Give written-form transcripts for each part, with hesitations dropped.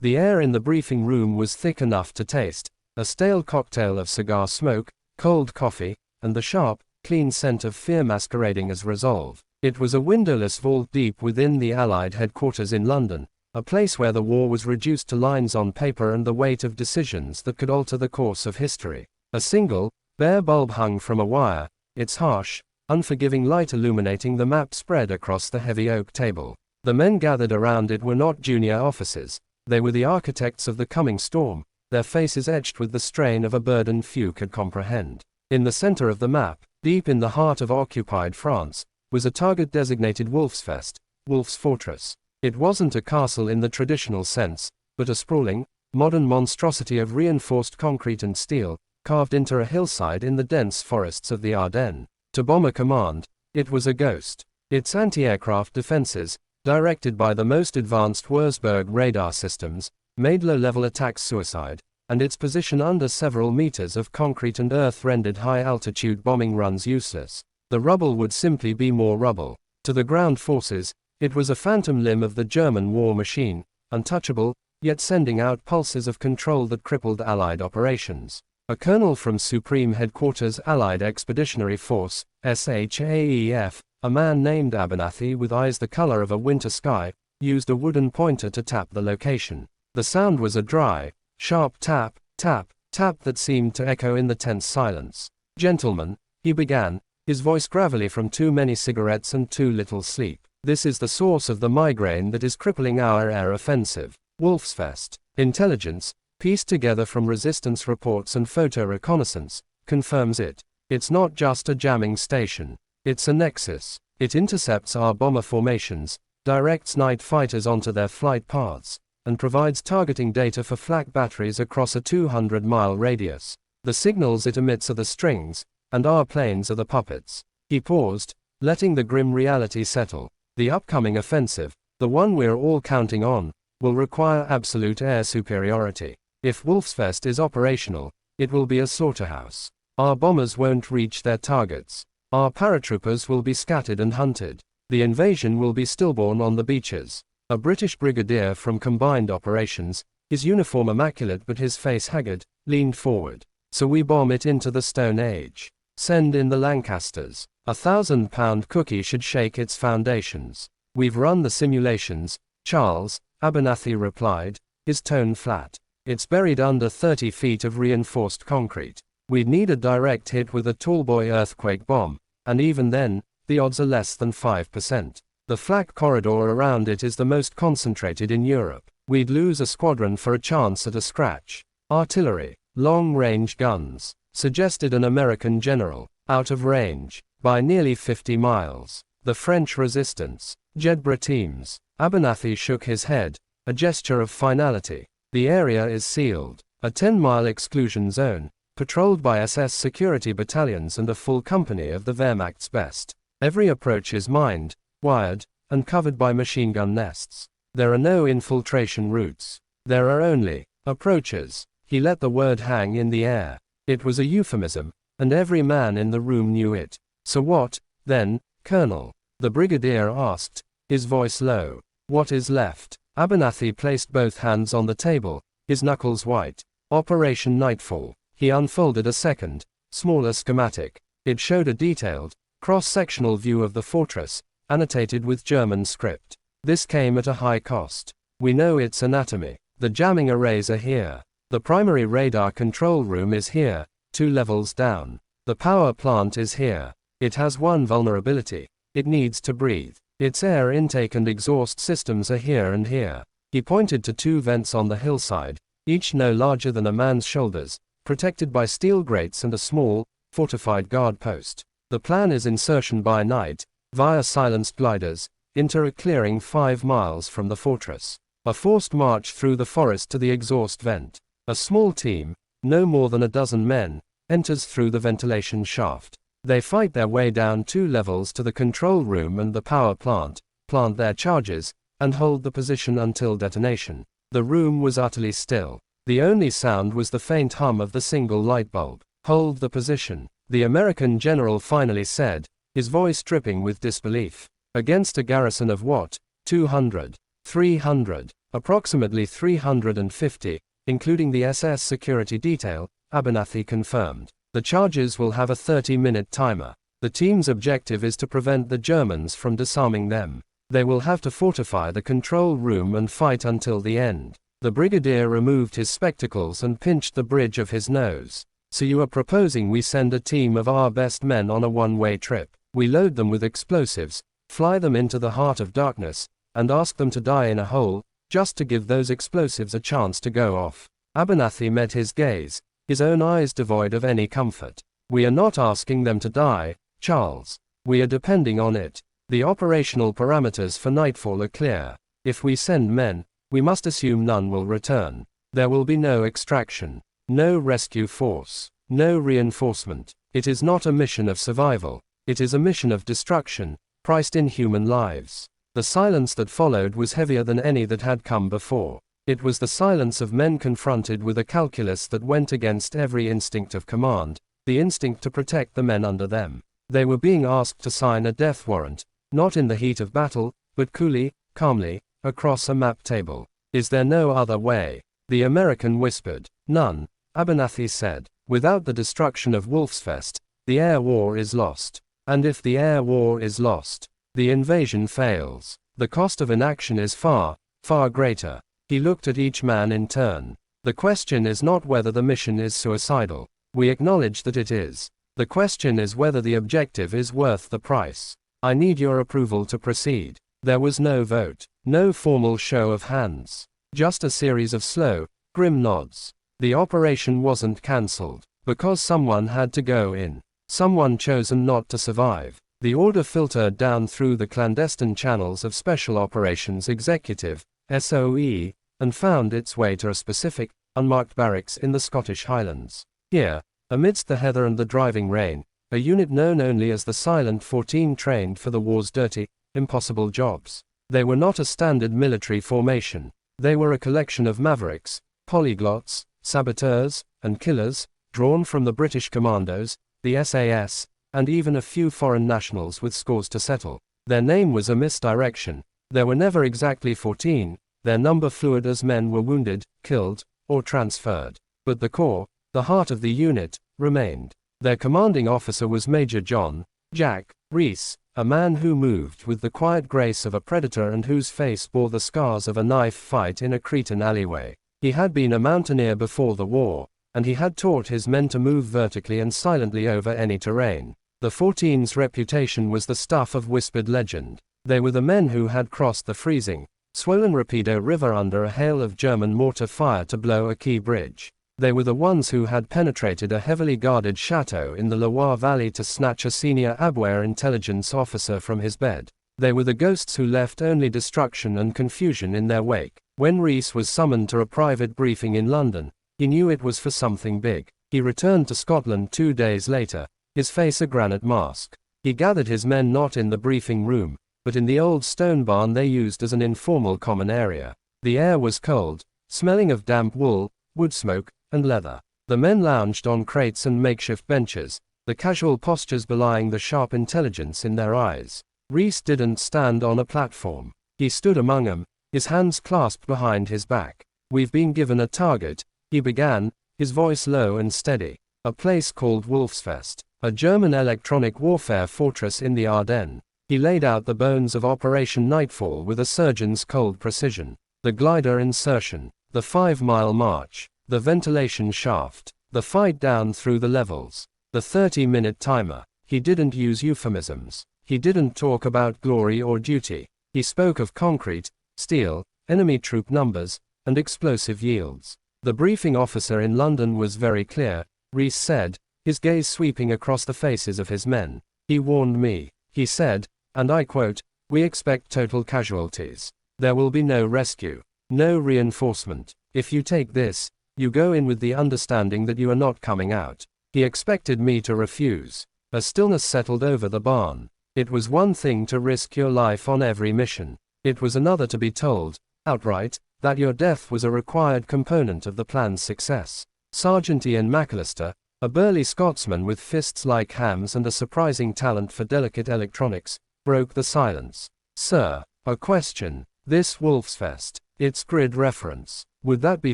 The air in the briefing room was thick enough to taste a stale cocktail of cigar smoke, cold coffee, and the sharp, clean scent of fear masquerading as resolve. It was a windowless vault deep within the Allied headquarters in London, a place where the war was reduced to lines on paper and the weight of decisions that could alter the course of history. A single, bare bulb hung from a wire, its harsh, unforgiving light illuminating the map spread across the heavy oak table. The men gathered around it were not junior officers, they were the architects of the coming storm, their faces etched with the strain of a burden few could comprehend. In the center of the map, deep in the heart of occupied France, was a target designated Wolfsfest, Wolf's Fortress. It wasn't a castle in the traditional sense, but a sprawling, modern monstrosity of reinforced concrete and steel, carved into a hillside in the dense forests of the Ardennes. To Bomber Command, it was a ghost. Its anti-aircraft defenses, directed by the most advanced Wurzburg radar systems, made low-level attacks suicide, and its position under several meters of concrete and earth rendered high-altitude bombing runs useless. The rubble would simply be more rubble. To the ground forces, it was a phantom limb of the German war machine, untouchable, yet sending out pulses of control that crippled Allied operations. A colonel from Supreme Headquarters Allied Expeditionary Force, SHAEF, a man named Abernathy with eyes the color of a winter sky, used a wooden pointer to tap the location. The sound was a dry, sharp tap, tap, tap that seemed to echo in the tense silence. "Gentlemen," he began, his voice gravelly from too many cigarettes and too little sleep. "This is the source of the migraine that is crippling our air offensive. Wolfsfest. Intelligence, pieced together from resistance reports and photo reconnaissance, confirms it. It's not just a jamming station. It's a nexus. It intercepts our bomber formations, directs night fighters onto their flight paths, and provides targeting data for flak batteries across a 200-mile radius. The signals it emits are the strings, and our planes are the puppets." He paused, letting the grim reality settle. The upcoming offensive, the one we're all counting on, will require absolute air superiority. If Wolfsfest is operational, it will be a slaughterhouse. Our bombers won't reach their targets. Our paratroopers will be scattered and hunted. The invasion will be stillborn on the beaches. A British brigadier from Combined Operations, his uniform immaculate but his face haggard, leaned forward. "So we bomb it into the Stone Age. Send in the Lancasters. A 1,000-pound cookie should shake its foundations." "We've run the simulations, Charles," Abernathy replied, his tone flat. "It's buried under 30 feet of reinforced concrete. We'd need a direct hit with a tallboy earthquake bomb, and even then, the odds are less than 5%. The flak corridor around it is the most concentrated in Europe. We'd lose a squadron for a chance at a scratch." "Artillery, long-range guns," suggested an American general. "Out of range, by nearly 50 miles. The French resistance. Jedburgh teams." Abernathy shook his head, a gesture of finality. "The area is sealed. A 10-mile exclusion zone, patrolled by SS security battalions and a full company of the Wehrmacht's best. Every approach is mined, wired, and covered by machine gun nests. There are no infiltration routes. There are only approaches." He let the word hang in the air. It was a euphemism, and every man in the room knew it. "So what, then, Colonel?" the brigadier asked, his voice low. "What is left?" Abernathy placed both hands on the table, his knuckles white. "Operation Nightfall." He unfolded a second, smaller schematic. It showed a detailed, cross-sectional view of the fortress, annotated with German script. "This came at a high cost. We know its anatomy. The jamming arrays are here. The primary radar control room is here, 2 levels down. The power plant is here. It has one vulnerability. It needs to breathe. Its air intake and exhaust systems are here and here." He pointed to 2 vents on the hillside, each no larger than a man's shoulders, protected by steel grates and a small, fortified guard post. "The plan is insertion by night, via silenced gliders, into a clearing 5 miles from the fortress. A forced march through the forest to the exhaust vent. A small team, no more than a dozen men, enters through the ventilation shaft. They fight their way down 2 levels to the control room and the power plant, plant their charges, and hold the position until detonation." The room was utterly still. The only sound was the faint hum of the single light bulb. "Hold the position," the American general finally said, his voice dripping with disbelief. "Against a garrison of what? 200? 300? Approximately 350, including the SS security detail, Abernathy confirmed. The charges will have a 30-minute timer. The team's objective is to prevent the Germans from disarming them. They will have to fortify the control room and fight until the end. The brigadier removed his spectacles and pinched the bridge of his nose. So you are proposing we send a team of our best men on a one-way trip. We load them with explosives, fly them into the heart of darkness, and ask them to die in a hole, just to give those explosives a chance to go off. Abernathy met his gaze, his own eyes devoid of any comfort. We are not asking them to die, Charles. We are depending on it. The operational parameters for Nightfall are clear. If we send men, we must assume none will return. There will be no extraction, no rescue force, no reinforcement. It is not a mission of survival. It is a mission of destruction, priced in human lives. The silence that followed was heavier than any that had come before. It was the silence of men confronted with a calculus that went against every instinct of command, the instinct to protect the men under them. They were being asked to sign a death warrant, not in the heat of battle, but coolly, calmly, across a map table. Is there no other way? The American whispered. None, Abernathy said. Without the destruction of Wolfsfest, the air war is lost. And if the air war is lost, the invasion fails. The cost of inaction is far, far greater. He looked at each man in turn. The question is not whether the mission is suicidal. We acknowledge that it is. The question is whether the objective is worth the price. I need your approval to proceed. There was no vote, no formal show of hands. Just a series of slow, grim nods. The operation wasn't cancelled, because someone had to go in. Someone chosen not to survive. The order filtered down through the clandestine channels of Special Operations Executive, SOE, and found its way to a specific, unmarked barracks in the Scottish Highlands. Here, amidst the heather and the driving rain, a unit known only as the Silent 14 trained for the war's dirty, impossible jobs. They were not a standard military formation. They were a collection of mavericks, polyglots, saboteurs, and killers, drawn from the British Commandos, the SAS, and even a few foreign nationals with scores to settle. Their name was a misdirection. There were never exactly 14, their number fluid as men were wounded, killed, or transferred. But the core, the heart of the unit, remained. Their commanding officer was Major John Jack Rees, a man who moved with the quiet grace of a predator and whose face bore the scars of a knife fight in a Cretan alleyway. He had been a mountaineer before the war, and he had taught his men to move vertically and silently over any terrain. The 14's reputation was the stuff of whispered legend. They were the men who had crossed the freezing, swollen Rapido River under a hail of German mortar fire to blow a key bridge. They were the ones who had penetrated a heavily guarded chateau in the Loire Valley to snatch a senior Abwehr intelligence officer from his bed. They were the ghosts who left only destruction and confusion in their wake. When Rees was summoned to a private briefing in London, he knew it was for something big. He returned to Scotland 2 days later, his face a granite mask. He gathered his men not in the briefing room, but in the old stone barn they used as an informal common area. The air was cold, smelling of damp wool, wood smoke, and leather. The men lounged on crates and makeshift benches, the casual postures belying the sharp intelligence in their eyes. Rees didn't stand on a platform. He stood among them, his hands clasped behind his back. We've been given a target, he began, his voice low and steady. A place called Wolfsfest, a German electronic warfare fortress in the Ardennes. He laid out the bones of Operation Nightfall with a surgeon's cold precision. The glider insertion, the 5-mile march, the ventilation shaft, the fight down through the levels, the 30-minute timer. He didn't use euphemisms. He didn't talk about glory or duty. He spoke of concrete, steel, enemy troop numbers, and explosive yields. The briefing officer in London was very clear, Rees said, his gaze sweeping across the faces of his men. He warned me. He said, and I quote, "We expect total casualties. There will be no rescue, no reinforcement. If you take this, you go in with the understanding that you are not coming out." He expected me to refuse. A stillness settled over the barn. It was one thing to risk your life on every mission. It was another to be told, outright, that your death was a required component of the plan's success. Sergeant Ian McAllister, a burly Scotsman with fists like hams and a surprising talent for delicate electronics, broke the silence. "Sir, a question. This Wolfsfest, Its grid reference. Would that be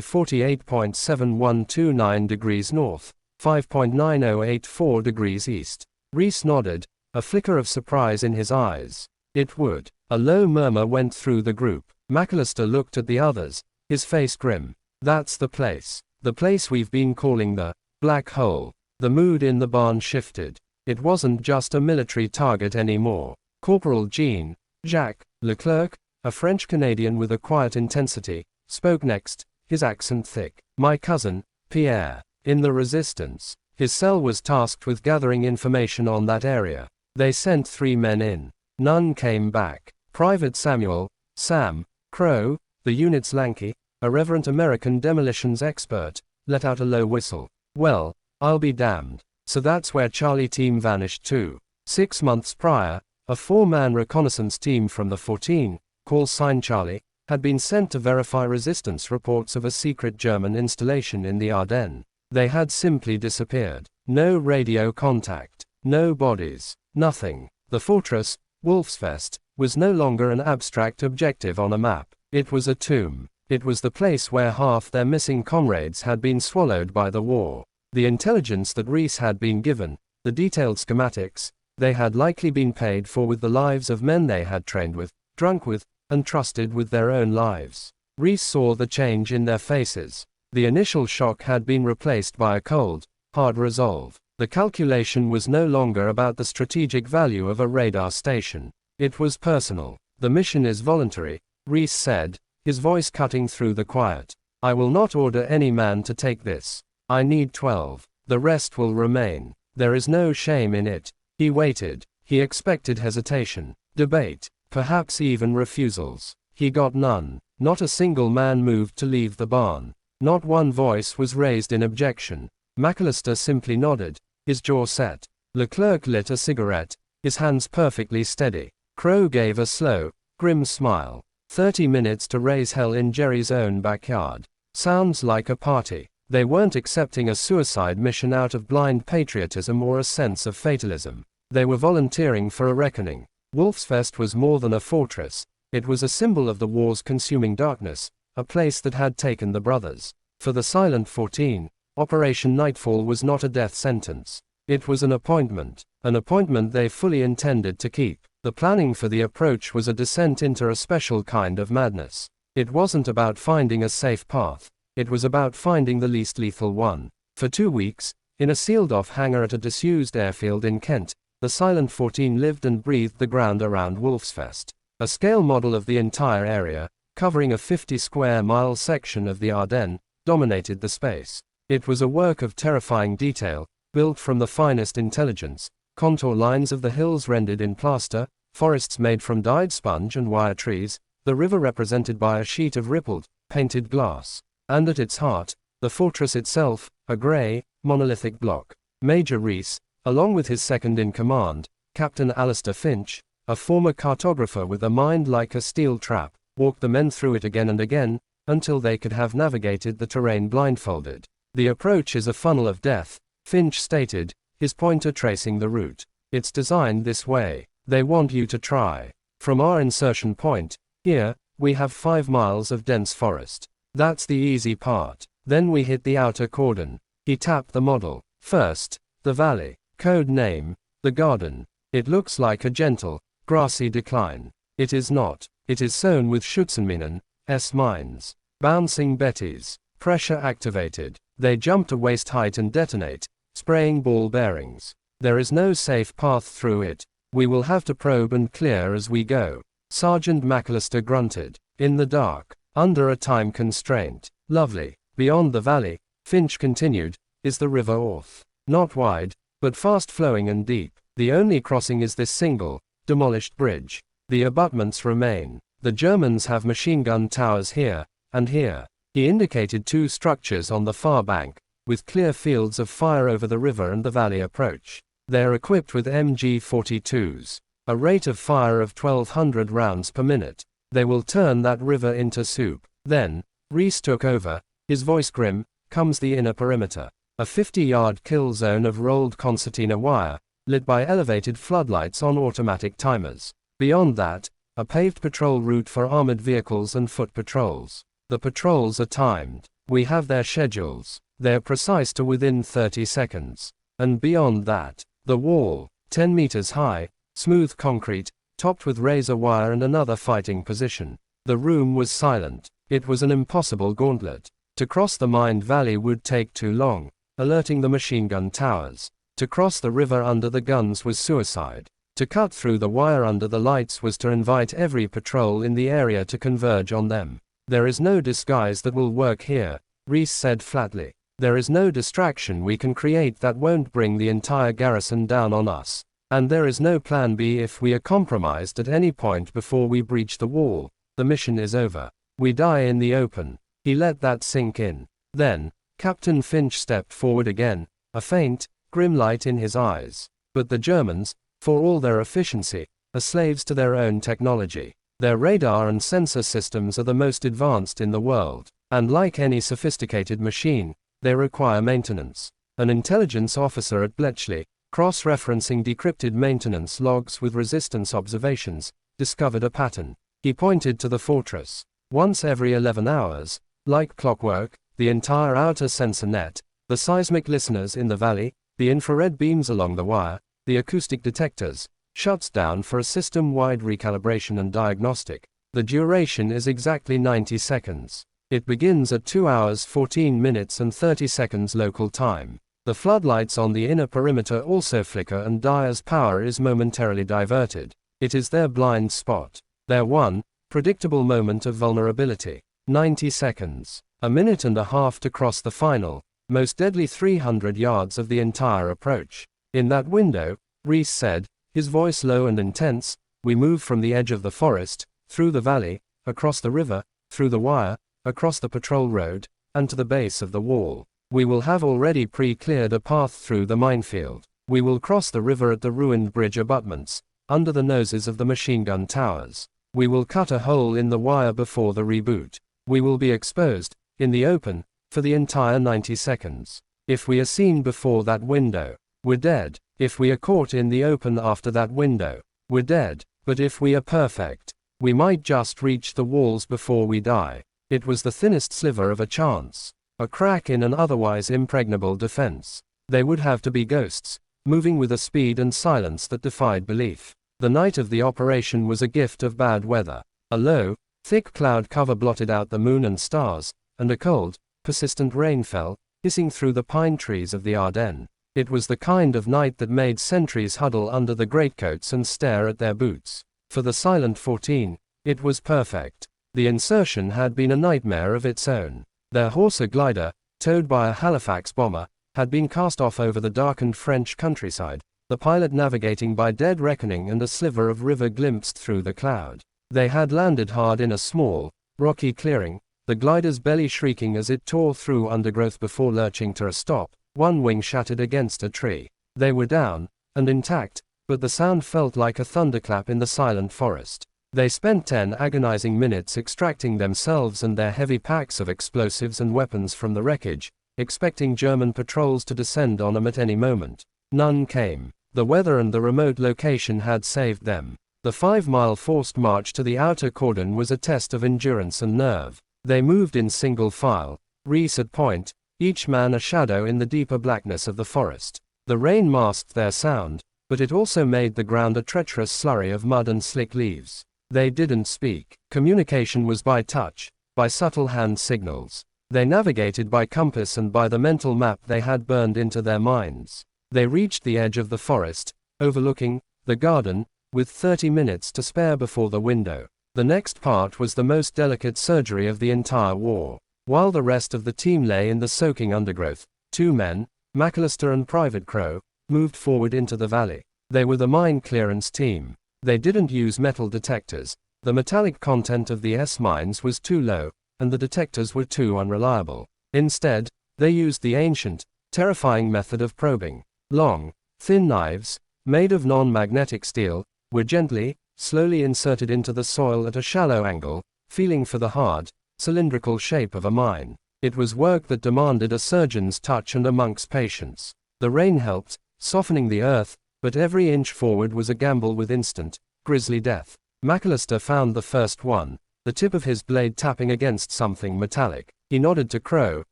48.7129 degrees north, 5.9084 degrees east? Reese nodded, a flicker of surprise in his eyes. It would. A low murmur went through the group. McAllister looked at the others, his face grim. That's the place. The place we've been calling the black hole. The mood in the barn shifted. It wasn't just a military target anymore. Corporal Jacques Leclerc, a French-Canadian with a quiet intensity, spoke next, his accent thick. My cousin, Pierre, in the Resistance. His cell was tasked with gathering information on that area. They sent 3 men in. None came back. Private Sam Crow, the unit's lanky, irreverent American demolitions expert, let out a low whistle. Well, I'll be damned. So that's where Charlie team vanished too. 6 months prior, a 4-man reconnaissance team from the 14, call sign Charlie, had been sent to verify resistance reports of a secret German installation in the Ardennes. They had simply disappeared. No radio contact. No bodies. Nothing. The fortress, Wolfsfest, was no longer an abstract objective on a map. It was a tomb. It was the place where half their missing comrades had been swallowed by the war. The intelligence that Reese had been given, the detailed schematics, they had likely been paid for with the lives of men they had trained with, drunk with, and trusted with their own lives. Reese saw the change in their faces. The initial shock had been replaced by a cold, hard resolve. The calculation was no longer about the strategic value of a radar station. It was personal. The mission is voluntary, Reese said, his voice cutting through the quiet. I will not order any man to take this. I need 12. The rest will remain. There is no shame in it. He waited. He expected hesitation, debate, perhaps even refusals. He got none. Not a single man moved to leave the barn. Not one voice was raised in objection. McAllister simply nodded, his jaw set. Leclerc lit a cigarette, his hands perfectly steady. Crow gave a slow, grim smile. 30 minutes to raise hell in Jerry's own backyard. Sounds like a party. They weren't accepting a suicide mission out of blind patriotism or a sense of fatalism. They were volunteering for a reckoning. Wolfsfest was more than a fortress. It was a symbol of the war's consuming darkness, a place that had taken the brothers. For the Silent 14, Operation Nightfall was not a death sentence. It was an appointment they fully intended to keep. The planning for the approach was a descent into a special kind of madness. It wasn't about finding a safe path. It was about finding the least lethal one. For 2 weeks, in a sealed-off hangar at a disused airfield in Kent, the Silent 14 lived and breathed the ground around Wolfsfest. A scale model of the entire area, covering a 50-square-mile section of the Ardennes, dominated the space. It was a work of terrifying detail, built from the finest intelligence, contour lines of the hills rendered in plaster, forests made from dyed sponge and wire trees, the river represented by a sheet of rippled, painted glass. And at its heart, the fortress itself, a grey, monolithic block. Major Reese, along with his second-in-command, Captain Alistair Finch, a former cartographer with a mind like a steel trap, walked the men through it again and again, until they could have navigated the terrain blindfolded. The approach is a funnel of death, Finch stated, his pointer tracing the route. It's designed this way. They want you to try. From our insertion point, here, we have 5 miles of dense forest. That's the easy part. Then we hit the outer cordon. He tapped the model. First, the valley. Code name, the garden. It looks like a gentle, grassy decline. It is not. It is sown with Schützenminen, S-mines. Bouncing Bettys. Pressure activated. They jump to waist height and detonate, spraying ball bearings. There is no safe path through it. We will have to probe and clear as we go. Sergeant McAllister grunted. In the dark. Under a time constraint. Lovely. Beyond the valley, Finch continued, is the River Orth. Not wide, but fast-flowing and deep. The only crossing is this single, demolished bridge. The abutments remain. The Germans have machine gun towers here, and here. He indicated 2 structures on the far bank, with clear fields of fire over the river and the valley approach. They are equipped with MG-42s. A rate of fire of 1,200 rounds per minute. They will turn that river into soup. Then, Reese took over, his voice grim, comes the inner perimeter. A 50-yard kill zone of rolled concertina wire, lit by elevated floodlights on automatic timers. Beyond that, a paved patrol route for armored vehicles and foot patrols. The patrols are timed. We have their schedules. They're precise to within 30 seconds. And beyond that, the wall, 10 meters high, smooth concrete, topped with razor wire and another fighting position. The room was silent. It was an impossible gauntlet. To cross the mined valley would take too long, alerting the machine gun towers. To cross the river under the guns was suicide. To cut through the wire under the lights was to invite every patrol in the area to converge on them. There is no disguise that will work here, Reese said flatly. There is no distraction we can create that won't bring the entire garrison down on us. And there is no plan B if we are compromised at any point before we breach the wall. The mission is over. We die in the open. He let that sink in. Then, Captain Finch stepped forward again, a faint, grim light in his eyes. But the Germans, for all their efficiency, are slaves to their own technology. Their radar and sensor systems are the most advanced in the world. And like any sophisticated machine, they require maintenance. An intelligence officer at Bletchley, cross-referencing decrypted maintenance logs with resistance observations, discovered a pattern. He pointed to the fortress. Once every 11 hours, like clockwork, the entire outer sensor net, the seismic listeners in the valley, the infrared beams along the wire, the acoustic detectors, shuts down for a system-wide recalibration and diagnostic. The duration is exactly 90 seconds. It begins at 2 hours 14 minutes and 30 seconds local time. The floodlights on the inner perimeter also flicker and die as power is momentarily diverted. It is their blind spot. Their one, predictable moment of vulnerability. 90 seconds. A minute and a half to cross the final, most deadly 300 yards of the entire approach. In that window, Reese said, his voice low and intense, we move from the edge of the forest, through the valley, across the river, through the wire, across the patrol road, and to the base of the wall. We will have already pre-cleared a path through the minefield. We will cross the river at the ruined bridge abutments, under the noses of the machine gun towers. We will cut a hole in the wire before the reboot. We will be exposed, in the open, for the entire 90 seconds. If we are seen before that window, we're dead. If we are caught in the open after that window, we're dead. But if we are perfect, we might just reach the walls before we die. It was the thinnest sliver of a chance. A crack in an otherwise impregnable defense. They would have to be ghosts, moving with a speed and silence that defied belief. The night of the operation was a gift of bad weather. A low, thick cloud cover blotted out the moon and stars, and a cold, persistent rain fell, hissing through the pine trees of the Ardennes. It was the kind of night that made sentries huddle under the greatcoats and stare at their boots. For the Silent 14, it was perfect. The insertion had been a nightmare of its own. Their Horsa glider, towed by a Halifax bomber, had been cast off over the darkened French countryside, the pilot navigating by dead reckoning and a sliver of river glimpsed through the cloud. They had landed hard in a small, rocky clearing, the glider's belly shrieking as it tore through undergrowth before lurching to a stop, one wing shattered against a tree. They were down, and intact, but the sound felt like a thunderclap in the silent forest. They spent 10 agonizing minutes extracting themselves and their heavy packs of explosives and weapons from the wreckage, expecting German patrols to descend on them at any moment. None came. The weather and the remote location had saved them. The 5-mile forced march to the outer cordon was a test of endurance and nerve. They moved in single file, Reese at point, each man a shadow in the deeper blackness of the forest. The rain masked their sound, but it also made the ground a treacherous slurry of mud and slick leaves. They didn't speak. Communication was by touch, by subtle hand signals. They navigated by compass and by the mental map they had burned into their minds. They reached the edge of the forest, overlooking the garden, with 30 minutes to spare before the window. The next part was the most delicate surgery of the entire war. While the rest of the team lay in the soaking undergrowth, 2 men, McAllister and Private Crow, moved forward into the valley. They were the mine clearance team. They didn't use metal detectors. The metallic content of the S-mines was too low, and the detectors were too unreliable. Instead, they used the ancient, terrifying method of probing. Long, thin knives, made of non-magnetic steel, were gently, slowly inserted into the soil at a shallow angle, feeling for the hard, cylindrical shape of a mine. It was work that demanded a surgeon's touch and a monk's patience. The rain helped, softening the earth, but every inch forward was a gamble with instant, grisly death. McAllister found the first one, the tip of his blade tapping against something metallic. He nodded to Crow,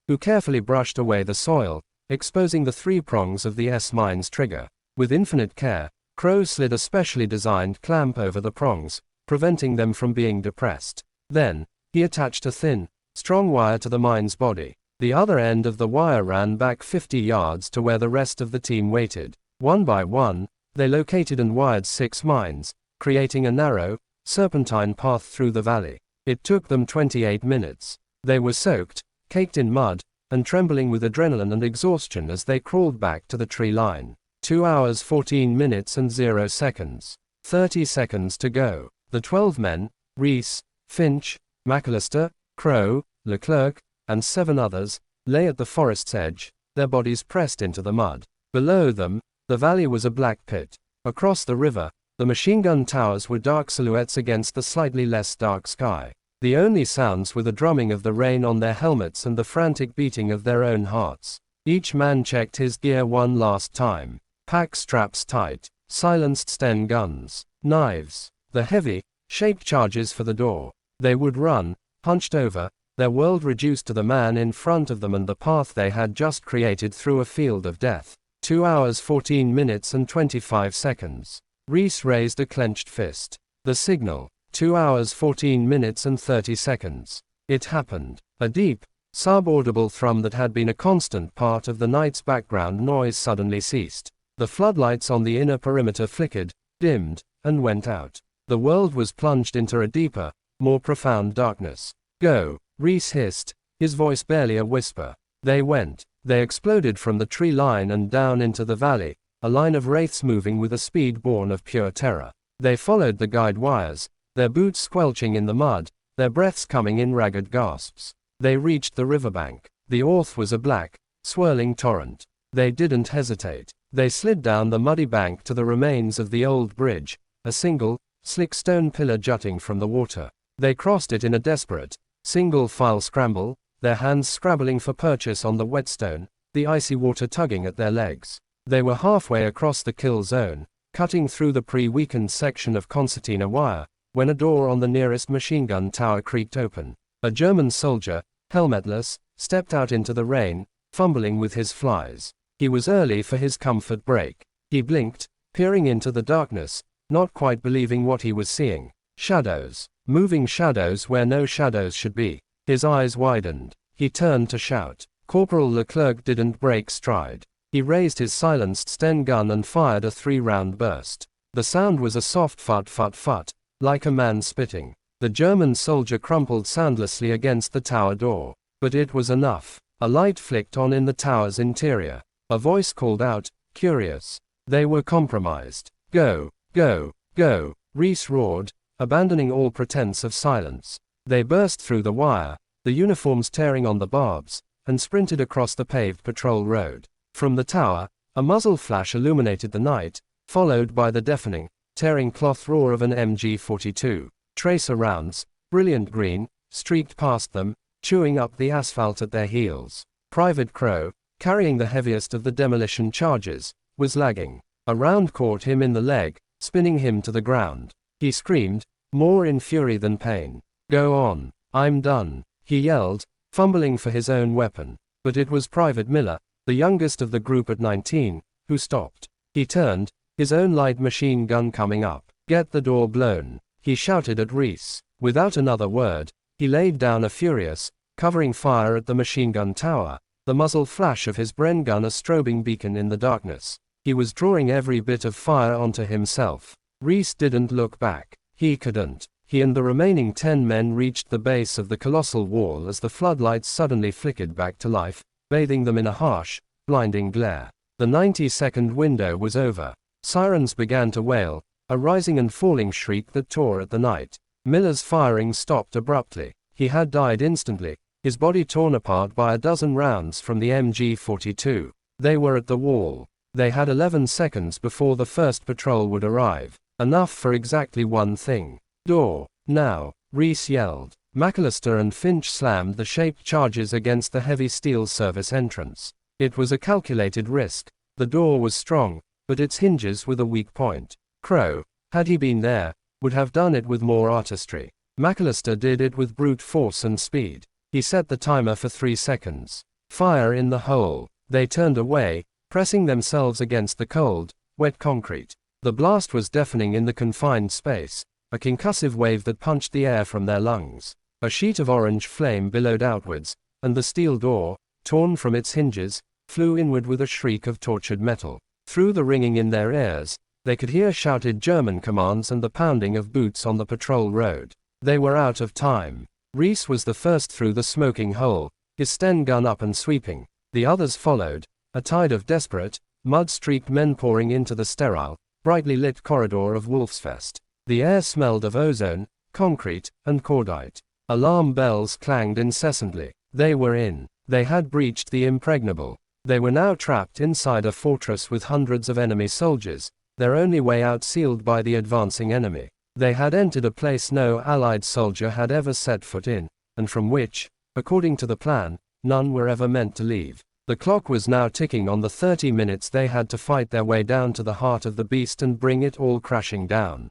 who carefully brushed away the soil, exposing the 3 prongs of the S-mine's trigger. With infinite care, Crow slid a specially designed clamp over the prongs, preventing them from being depressed. Then, he attached a thin, strong wire to the mine's body. The other end of the wire ran back 50 yards to where the rest of the team waited. One by one, they located and wired 6 mines, creating a narrow, serpentine path through the valley. It took them 28 minutes. They were soaked, caked in mud, and trembling with adrenaline and exhaustion as they crawled back to the tree line. 2 hours 14 minutes and 0 seconds. 30 seconds to go. The 12 men, Reese, Finch, McAllister, Crow, Leclerc, and 7 others, lay at the forest's edge, their bodies pressed into the mud. Below them, the valley was a black pit. Across the river, the machine gun towers were dark silhouettes against the slightly less dark sky. The only sounds were the drumming of the rain on their helmets and the frantic beating of their own hearts. Each man checked his gear one last time. Pack straps tight, silenced Sten guns, knives, the heavy, shaped charges for the door. They would run, hunched over, their world reduced to the man in front of them and the path they had just created through a field of death. 2 hours 14 minutes and 25 seconds. Reese raised a clenched fist. The signal. 2 hours 14 minutes and 30 seconds. It happened. A deep, sub-audible thrum that had been a constant part of the night's background noise suddenly ceased. The floodlights on the inner perimeter flickered, dimmed, and went out. The world was plunged into a deeper, more profound darkness. Go, Reese hissed, his voice barely a whisper. They went. They exploded from the tree line and down into the valley, a line of wraiths moving with a speed born of pure terror. They followed the guide wires, their boots squelching in the mud, their breaths coming in ragged gasps. They reached the riverbank. The Orth was a black, swirling torrent. They didn't hesitate. They slid down the muddy bank to the remains of the old bridge, a single, slick stone pillar jutting from the water. They crossed it in a desperate, single-file scramble, their hands scrabbling for purchase on the whetstone, the icy water tugging at their legs. They were halfway across the kill zone, cutting through the pre-weakened section of concertina wire, when a door on the nearest machine gun tower creaked open. A German soldier, helmetless, stepped out into the rain, fumbling with his flies. He was early for his comfort break. He blinked, peering into the darkness, not quite believing what he was seeing. Shadows. Moving shadows where no shadows should be. His eyes widened. He turned to shout. Corporal Leclerc didn't break stride. He raised his silenced Sten gun and fired a 3-round burst. The sound was a soft fut-fut-fut, like a man spitting. The German soldier crumpled soundlessly against the tower door. But it was enough. A light flicked on in the tower's interior. A voice called out, curious. They were compromised. Go, go, go, Reese roared, abandoning all pretense of silence. They burst through the wire, the uniforms tearing on the barbs, and sprinted across the paved patrol road. From the tower, a muzzle flash illuminated the night, followed by the deafening, tearing cloth roar of an MG-42. Tracer rounds, brilliant green, streaked past them, chewing up the asphalt at their heels. Private Crow, carrying the heaviest of the demolition charges, was lagging. A round caught him in the leg, spinning him to the ground. He screamed, more in fury than pain. Go on, I'm done, he yelled, fumbling for his own weapon. But it was Private Miller, the youngest of the group at 19, who stopped. He turned, his own light machine gun coming up. Get the door blown, he shouted at Reese. Without another word, he laid down a furious, covering fire at the machine gun tower, the muzzle flash of his Bren gun a strobing beacon in the darkness. He was drawing every bit of fire onto himself. Reese didn't look back. He couldn't. He and the remaining 10 men reached the base of the colossal wall as the floodlights suddenly flickered back to life, bathing them in a harsh, blinding glare. The 90-second window was over. Sirens began to wail, a rising and falling shriek that tore at the night. Miller's firing stopped abruptly. He had died instantly, his body torn apart by a dozen rounds from the MG-42. They were at the wall. They had 11 seconds before the first patrol would arrive. Enough for exactly one thing. Door. Now, Reese yelled. McAllister and Finch slammed the shaped charges against the heavy steel service entrance. It was a calculated risk. The door was strong, but its hinges were the weak point. Crow, had he been there, would have done it with more artistry. McAllister did it with brute force and speed. He set the timer for 3 seconds. Fire in the hole. They turned away, pressing themselves against the cold, wet concrete. The blast was deafening in the confined space, a concussive wave that punched the air from their lungs. A sheet of orange flame billowed outwards, and the steel door, torn from its hinges, flew inward with a shriek of tortured metal. Through the ringing in their ears, they could hear shouted German commands and the pounding of boots on the patrol road. They were out of time. Reese was the first through the smoking hole, his Sten gun up and sweeping. The others followed, a tide of desperate, mud-streaked men pouring into the sterile, brightly lit corridor of Wolfsfest. The air smelled of ozone, concrete, and cordite. Alarm bells clanged incessantly. They were in. They had breached the impregnable. They were now trapped inside a fortress with hundreds of enemy soldiers, their only way out sealed by the advancing enemy. They had entered a place no Allied soldier had ever set foot in, and from which, according to the plan, none were ever meant to leave. The clock was now ticking on the 30 minutes they had to fight their way down to the heart of the beast and bring it all crashing down.